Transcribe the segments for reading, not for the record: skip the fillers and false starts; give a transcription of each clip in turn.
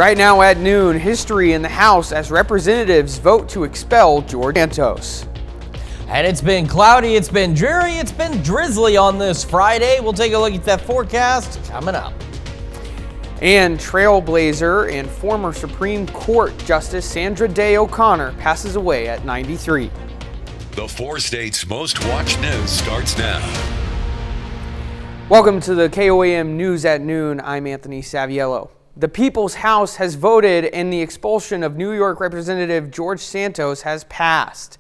Right now at noon, history in the House as representatives vote to expel George Santos. And it's been cloudy, it's been dreary, it's been drizzly on this Friday. We'll take a look at that forecast coming up. And trailblazer and former Supreme Court Justice Sandra Day O'Connor passes away at 93. The 4 states' most watched news starts now. Welcome to the KOAM News at Noon. I'm Anthony Saviello. The People's House has voted and the expulsion of New York Representative George Santos has passed.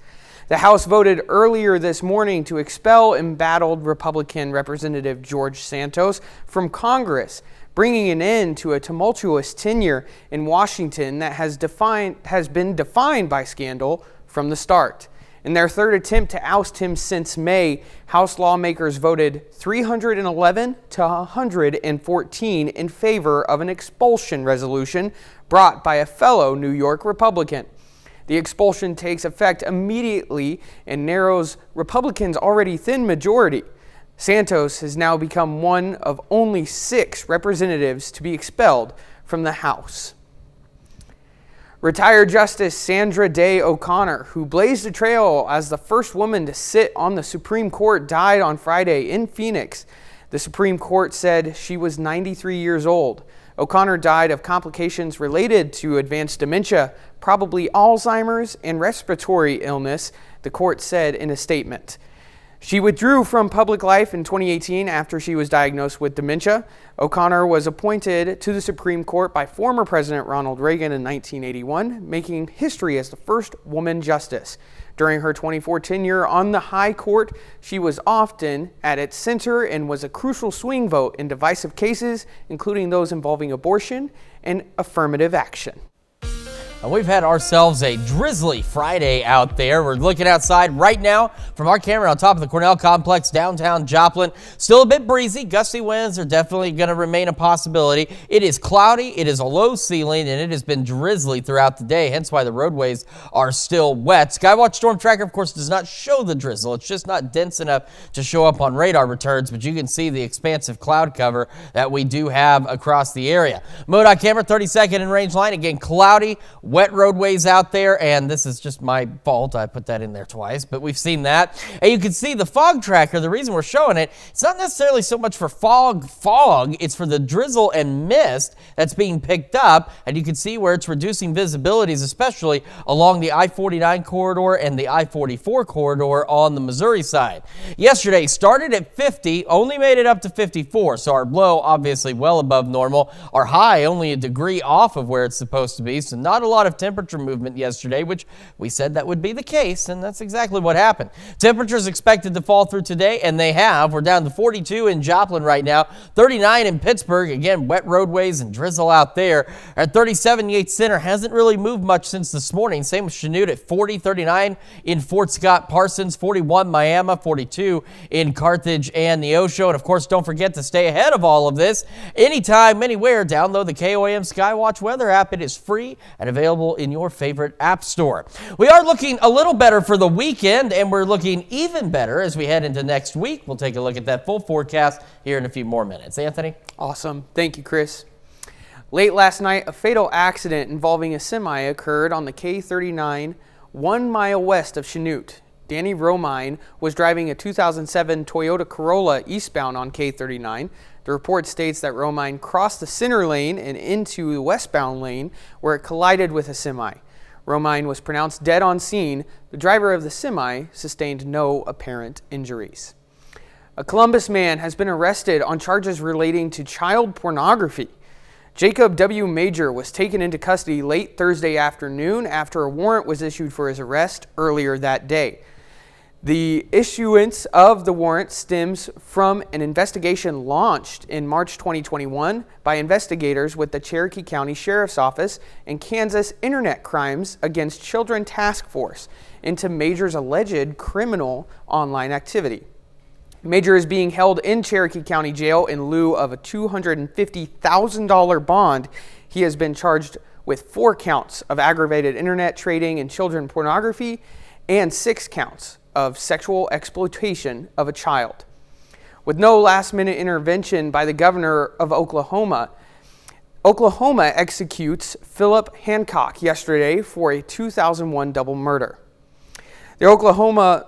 The House voted earlier this morning to expel embattled Republican Representative George Santos from Congress, bringing an end to a tumultuous tenure in Washington that has been defined by scandal from the start. In their third attempt to oust him since May, House lawmakers voted 311 to 114 in favor of an expulsion resolution brought by a fellow New York Republican. The expulsion takes effect immediately and narrows Republicans' already thin majority. Santos has now become one of only 6 representatives to be expelled from the House. Retired Justice Sandra Day O'Connor, who blazed a trail as the first woman to sit on the Supreme Court, died on Friday in Phoenix. The Supreme Court said she was 93 years old. O'Connor died of complications related to advanced dementia, probably Alzheimer's and respiratory illness, the court said in a statement. She withdrew from public life in 2018 after she was diagnosed with dementia. O'Connor was appointed to the Supreme Court by former President Ronald Reagan in 1981, making history as the first woman justice. During her 24 tenure on the High Court, she was often at its center and was a crucial swing vote in divisive cases, including those involving abortion and affirmative action. We've had ourselves a drizzly Friday out there. We're looking outside right now from our camera on top of the Cornell Complex, downtown Joplin. Still a bit breezy. Gusty winds are definitely going to remain a possibility. It is cloudy, it is a low ceiling, and it has been drizzly throughout the day, hence why the roadways are still wet. Skywatch Storm Tracker, of course, does not show the drizzle. It's just not dense enough to show up on radar returns, but you can see the expansive cloud cover that we do have across the area. MoDOT camera, 30-second in range line. Again, cloudy, wet roadways out there, and this is just my fault. I put that in there twice, but we've seen that. And you can see the fog tracker. The reason we're showing it, it's not necessarily so much for fog, it's for the drizzle and mist that's being picked up, and you can see where it's reducing visibilities, especially along the I-49 corridor and the I-44 corridor on the Missouri side. Yesterday started at 50, only made it up to 54, so our low obviously well above normal. Our high only a degree off of where it's supposed to be, so not a lot of temperature movement yesterday, which we said that would be the case, and that's exactly what happened. Temperatures expected to fall through today, and they have. We're down to 42 in Joplin right now, 39 in Pittsburgh. Again, wet roadways and drizzle out there. At 37, Yates Center hasn't really moved much since this morning. Same with Chanute at 40, 39 in Fort Scott Parsons, 41 Miami, 42 in Carthage and Neosho. And of course, don't forget to stay ahead of all of this. Anytime, anywhere, download the KOAM Skywatch weather app. It is free and available in your favorite app store. We are looking a little better for the weekend, and we're looking even better as we head into next week. We'll take a look at that full forecast here in a few more minutes. Anthony? Awesome. Thank you, Chris. Late last night, a fatal accident involving a semi occurred on the K39 1 mile west of Chanute. Danny Romine was driving a 2007 Toyota Corolla eastbound on K39. The report states that Romine crossed the center lane and into the westbound lane where it collided with a semi. Romine was pronounced dead on scene. The driver of the semi sustained no apparent injuries. A Columbus man has been arrested on charges relating to child pornography. Jacob W. Major was taken into custody late Thursday afternoon after a warrant was issued for his arrest earlier that day. The issuance of the warrant stems from an investigation launched in March 2021 by investigators with the Cherokee County Sheriff's Office and Kansas Internet Crimes Against Children Task Force into Major's alleged criminal online activity. Major is being held in Cherokee County Jail in lieu of a $250,000 bond. He has been charged with 4 counts of aggravated internet trading and children pornography and 6 counts of sexual exploitation of a child. With no last-minute intervention by the governor of Oklahoma, Oklahoma executes Philip Hancock yesterday for a 2001 double murder. The Oklahoma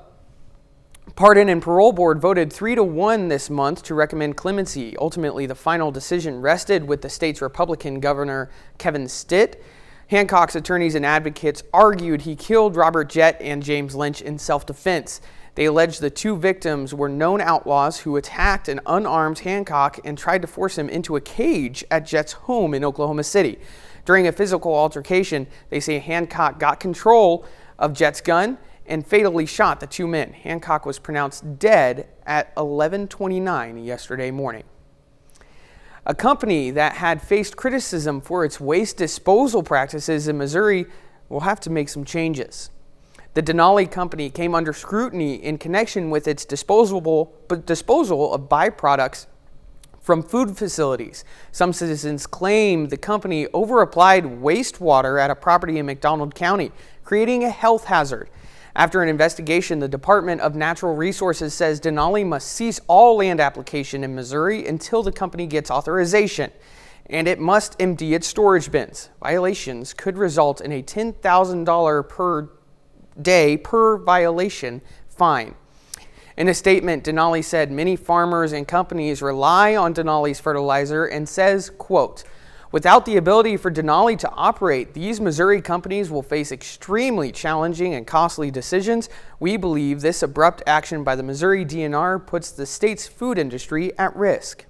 Pardon and Parole Board voted 3-1 this month to recommend clemency. Ultimately, the final decision rested with the state's Republican Governor Kevin Stitt. Hancock's attorneys and advocates argued he killed Robert Jett and James Lynch in self-defense. They alleged the two victims were known outlaws who attacked an unarmed Hancock and tried to force him into a cage at Jett's home in Oklahoma City. During a physical altercation, they say Hancock got control of Jett's gun and fatally shot the two men. Hancock was pronounced dead at 11:29 yesterday morning. A company that had faced criticism for its waste disposal practices in Missouri will have to make some changes. The Denali company came under scrutiny in connection with its disposal of byproducts from food facilities. Some citizens claim the company overapplied wastewater at a property in McDonald County, creating a health hazard. After an investigation, the Department of Natural Resources says Denali must cease all land application in Missouri until the company gets authorization, and it must empty its storage bins. Violations could result in a $10,000 per day per violation fine. In a statement, Denali said many farmers and companies rely on Denali's fertilizer and says, quote, "Without the ability for Denali to operate, these Missouri companies will face extremely challenging and costly decisions. We believe this abrupt action by the Missouri DNR puts the state's food industry at risk."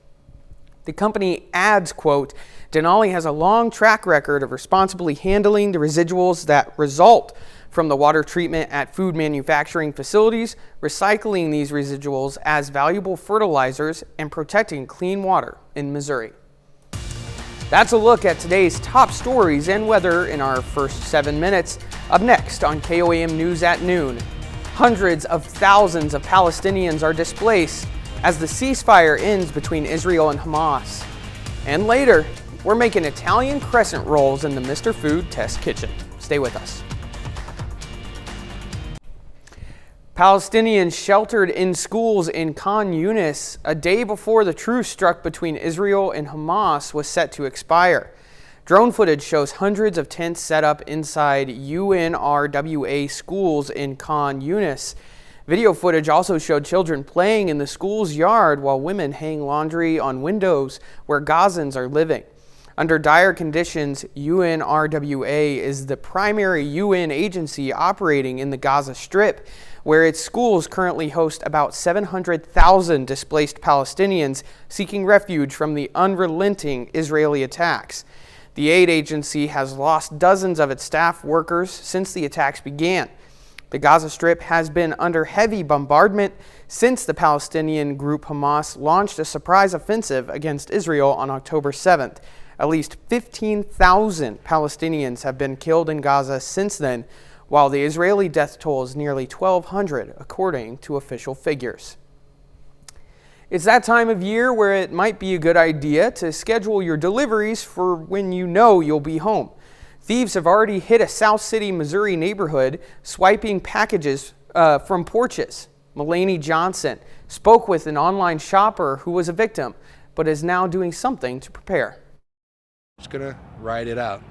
The company adds, quote, "Denali has a long track record of responsibly handling the residuals that result from the water treatment at food manufacturing facilities, recycling these residuals as valuable fertilizers, and protecting clean water in Missouri." That's a look at today's top stories and weather in our first 7 minutes. Up next on KOAM News at noon, hundreds of thousands of Palestinians are displaced as the ceasefire ends between Israel and Hamas. And later, we're making Italian crescent rolls in the Mr. Food Test Kitchen. Stay with us. Palestinians sheltered in schools in Khan Yunis a day before the truce struck between Israel and Hamas was set to expire. Drone footage shows hundreds of tents set up inside UNRWA schools in Khan Yunis. Video footage also showed children playing in the school's yard while women hang laundry on windows where Gazans are living. Under dire conditions, UNRWA is the primary UN agency operating in the Gaza Strip, where its schools currently host about 700,000 displaced Palestinians seeking refuge from the unrelenting Israeli attacks. The aid agency has lost dozens of its staff workers since the attacks began. The Gaza Strip has been under heavy bombardment since the Palestinian group Hamas launched a surprise offensive against Israel on October 7th. At least 15,000 Palestinians have been killed in Gaza since then, while the Israeli death toll is nearly 1,200, according to official figures. It's that time of year where it might be a good idea to schedule your deliveries for when you know you'll be home. Thieves have already hit a South City, Missouri neighborhood, swiping packages from porches. Mulaney Johnson spoke with an online shopper who was a victim, but is now doing something to prepare. Just gonna ride it out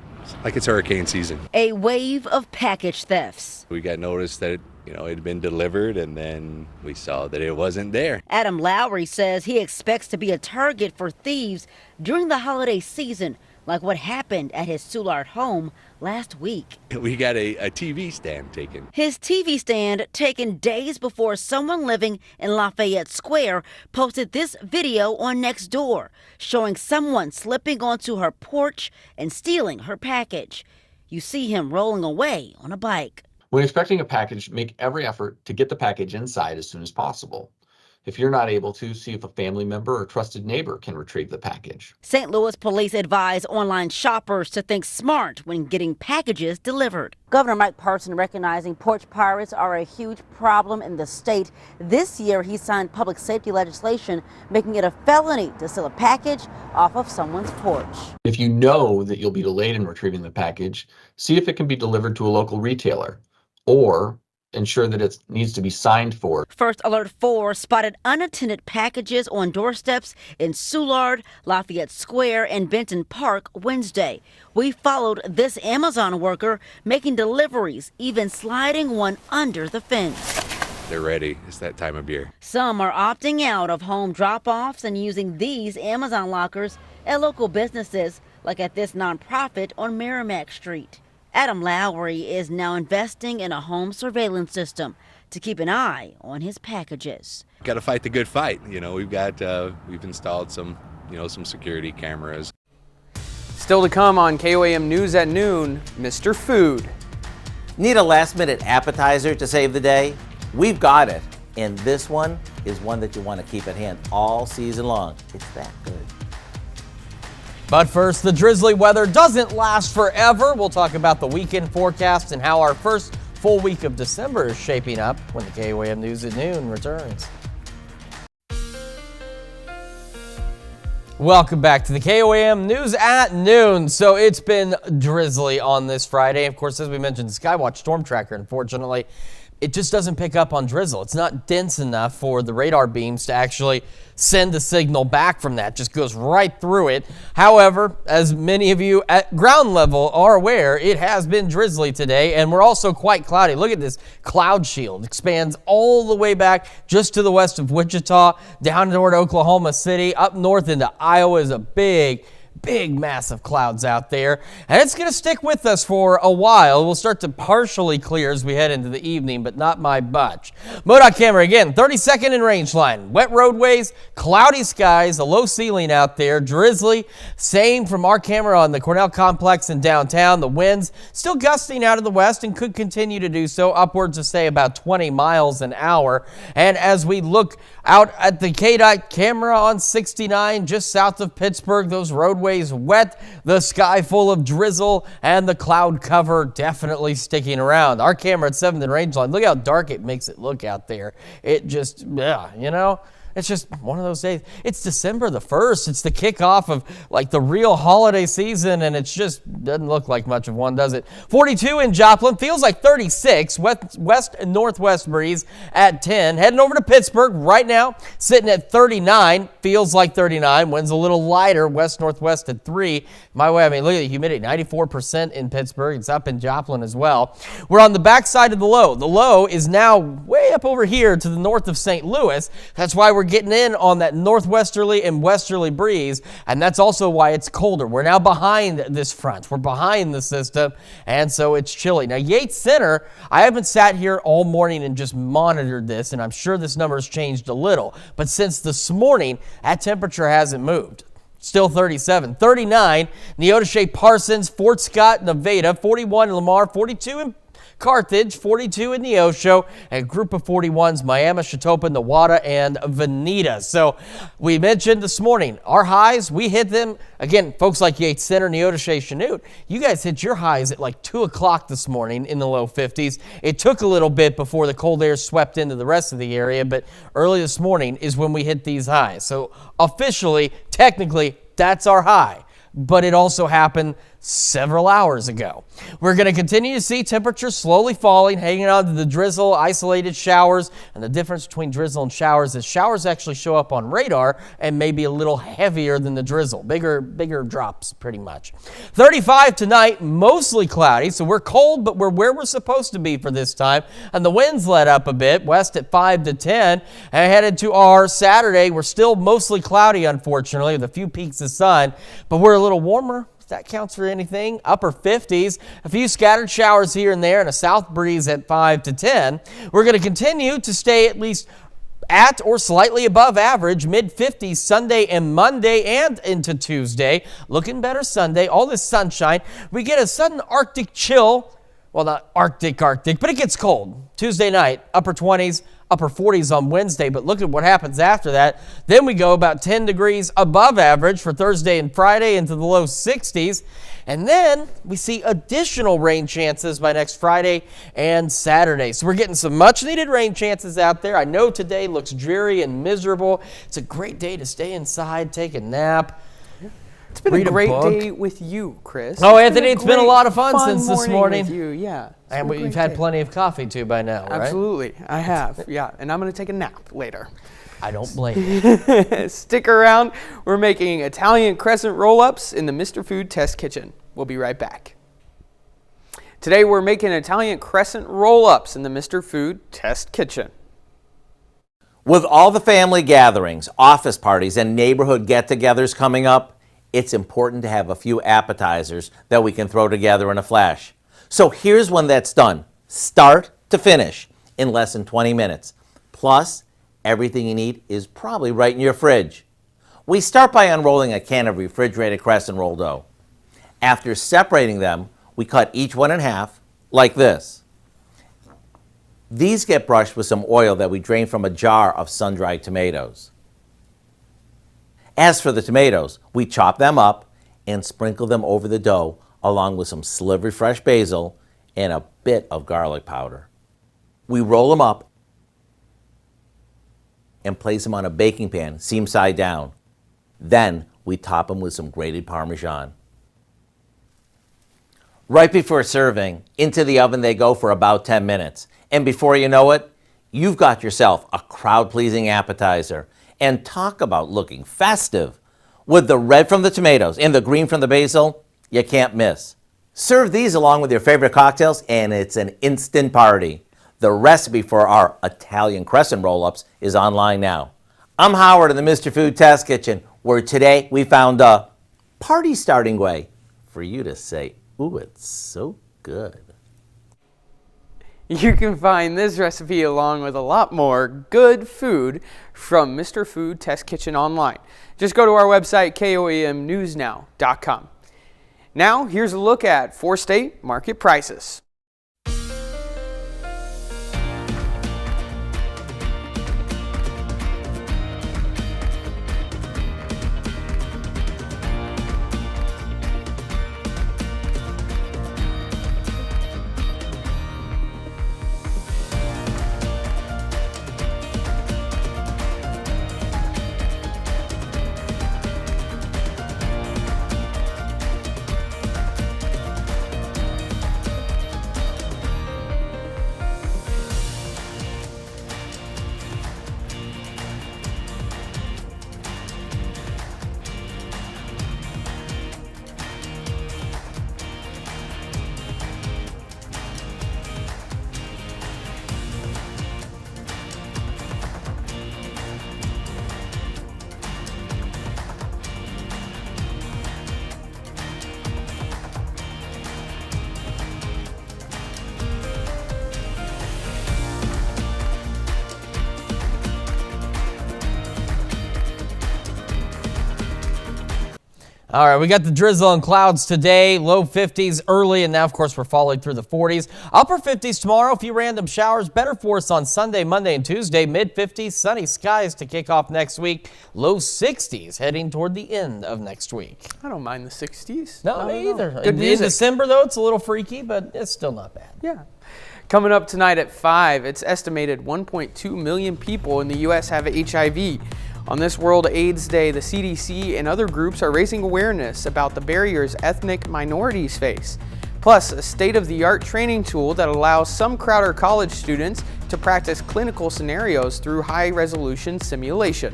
like it's hurricane season. A wave of package thefts. We got notice that it had been delivered, and then we saw that it wasn't there. Adam Lowry says he expects to be a target for thieves during the holiday season, like what happened at his Soulard home last week. We got a TV stand taken. His TV stand taken days before someone living in Lafayette Square posted this video on Nextdoor, showing someone slipping onto her porch and stealing her package. You see him rolling away on a bike. When expecting a package, make every effort to get the package inside as soon as possible. If you're not able to, see if a family member or trusted neighbor can retrieve the package. St. Louis police advise online shoppers to think smart when getting packages delivered. Governor Mike Parson recognizing porch pirates are a huge problem in the state. This year, he signed public safety legislation making it a felony to steal a package off of someone's porch. If you know that you'll be delayed in retrieving the package, see if it can be delivered to a local retailer or ensure that it needs to be signed for. First Alert 4 spotted unattended packages on doorsteps in Soulard, Lafayette Square, and Benton Park Wednesday. We followed this Amazon worker making deliveries, even sliding one under the fence. They're ready. It's that time of year. Some are opting out of home drop-offs and using these Amazon lockers at local businesses, like at this nonprofit on Merrimack Street. Adam Lowry is now investing in a home surveillance system to keep an eye on his packages. Got to fight the good fight. You know, we've installed some security cameras. Still to come on KOAM News at Noon, Mr. Food. Need a last-minute appetizer to save the day? We've got it. And this one is one that you want to keep at hand all season long. It's that good. But first, the drizzly weather doesn't last forever. We'll talk about the weekend forecast and how our first full week of December is shaping up when the KOAM News at Noon returns. Welcome back to the KOAM News at Noon. So it's been drizzly on this Friday. Of course, as we mentioned, the Skywatch Storm Tracker, unfortunately, it just doesn't pick up on drizzle. It's not dense enough for the radar beams to actually send a signal back from that. It just goes right through it. However, as many of you at ground level are aware, it has been drizzly today, and we're also quite cloudy. Look at this cloud shield. It expands all the way back just to the west of Wichita, down toward Oklahoma City, up north into Iowa is a big mass of clouds out there, and it's going to stick with us for a while. We'll start to partially clear as we head into the evening, but not by much. MoDOT camera again, 32nd and range line. Wet roadways, cloudy skies, a low ceiling out there, drizzly. Same from our camera on the Cornell Complex in downtown. The winds still gusting out of the west and could continue to do so, upwards of say about 20 miles an hour. And as we look out at the KDOT camera on 69 just south of Pittsburgh, those roadways wet, the sky full of drizzle, and the cloud cover definitely sticking around. Our camera at 7th and range line, look how dark it makes it look out there. It just, it's just one of those days. It's December the 1st. It's the kickoff of like the real holiday season, and it just doesn't look like much of one, does it? 42 in Joplin, feels like 36. West and northwest breeze at 10. Heading over to Pittsburgh right now, sitting at 39. Feels like 39. Winds a little lighter, west-northwest at 3. My way, I mean, look at the humidity, 94% in Pittsburgh. It's up in Joplin as well. We're on the backside of the low. The low is now way up over here to the north of St. Louis. That's why we're getting in on that northwesterly and westerly breeze, and that's also why it's colder. We're now behind this front. We're behind the system, and so it's chilly. Now, Yates Center, I haven't sat here all morning and just monitored this, and I'm sure this number has changed a little, but since this morning, that temperature hasn't moved. Still 37. 39, Neodesha, Parsons, Fort Scott, Nevada, 41 in Lamar, 42 in Carthage, 42 in Neosho, and a group of 41s, Miami, Chatopa, Newada, and Veneta. So we mentioned this morning, our highs, we hit them, again, folks like Yates Center, Neodesha, Chanute, you guys hit your highs at like 2 o'clock this morning in the low 50s. It took a little bit before the cold air swept into the rest of the area, but early this morning is when we hit these highs. So officially, technically, that's our high, but it also happened several hours ago. We're going to continue to see temperatures slowly falling, hanging on to the drizzle, isolated showers, and the difference between drizzle and showers is showers actually show up on radar and maybe a little heavier than the drizzle. Bigger drops pretty much. 35 tonight, mostly cloudy, so we're cold, but we're where we're supposed to be for this time. And the winds let up a bit, west at 5 to 10. And headed to our Saturday, we're still mostly cloudy, unfortunately, with a few peaks of sun, but we're a little warmer. That counts for anything. Upper 50s, a few scattered showers here and there, and a south breeze at 5 to 10. We're going to continue to stay at least at or slightly above average, mid-50s Sunday and Monday and into Tuesday. Looking better Sunday, all this sunshine. We get a sudden Arctic chill. Well, not Arctic, but it gets cold. Tuesday night, upper 20s, upper 40s on Wednesday, but look at what happens after that. Then we go about 10 degrees above average for Thursday and Friday into the low 60s. And then we see additional rain chances by next Friday and Saturday. So we're getting some much needed rain chances out there. I know today looks dreary and miserable. It's a great day to stay inside, take a nap. It's been read a great book. day with you, Chris. Oh, Anthony, it's been a lot of fun fun since this morning. With you, yeah. And we've had plenty of coffee too by now, right? Absolutely, I have. Yeah, and I'm gonna take a nap later. I don't blame you. Stick around. We're making Italian crescent roll-ups in the Mr. Food Test Kitchen. We'll be right back. Today we're making Italian crescent roll-ups in the Mr. Food Test Kitchen. With all the family gatherings, office parties, and neighborhood get-togethers coming up, it's important to have a few appetizers that we can throw together in a flash. So here's one that's done, start to finish, in less than 20 minutes. Plus, everything you need is probably right in your fridge. We start by unrolling a can of refrigerated crescent roll dough. After separating them, we cut each one in half, like this. These get brushed with some oil that we drain from a jar of sun-dried tomatoes. As for the tomatoes, we chop them up and sprinkle them over the dough along with some slivered fresh basil and a bit of garlic powder. We roll them up and place them on a baking pan, seam side down. Then we top them with some grated Parmesan. Right before serving, into the oven they go for about 10 minutes. And before you know it, you've got yourself a crowd-pleasing appetizer. And talk about looking festive. With the red from the tomatoes and the green from the basil, you can't miss. Serve these along with your favorite cocktails and it's an instant party. The recipe for our Italian crescent roll-ups is online now. I'm Howard in the Mr. Food Test Kitchen, where today we found a party-starting way for you to say, ooh, it's so good. You can find this recipe along with a lot more good food from Mr. Food Test Kitchen online. Just go to our website, KOAMnewsnow.com. Now, here's a look at 4-state market prices. All right, we got the drizzle and clouds today, low 50s early, and now, of course, we're falling through the 40s. Upper 50s tomorrow, a few random showers. Better for us on Sunday, Monday, and Tuesday. Mid-50s, sunny skies to kick off next week. Low 60s heading toward the end of next week. I don't mind the 60s. No, me either. Good music. In December, though, it's a little freaky, but it's still not bad. Yeah. Coming up tonight at 5, it's estimated 1.2 million people in the U.S. have HIV. On this World AIDS Day, the CDC and other groups are raising awareness about the barriers ethnic minorities face. Plus, a state-of-the-art training tool that allows some Crowder College students to practice clinical scenarios through high-resolution simulation.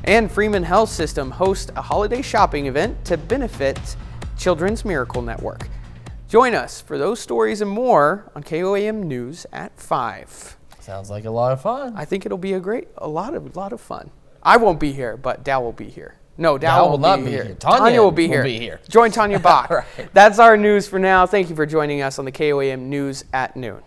And Freeman Health System hosts a holiday shopping event to benefit Children's Miracle Network. Join us for those stories and more on KOAM News at 5. Sounds like a lot of fun. I think it'll be a lot of fun. I won't be here, but Dal will be here. No, Dal will not be here. Tanya will be here. Join Tanya Bach. Right. That's our news for now. Thank you for joining us on the KOAM News at noon.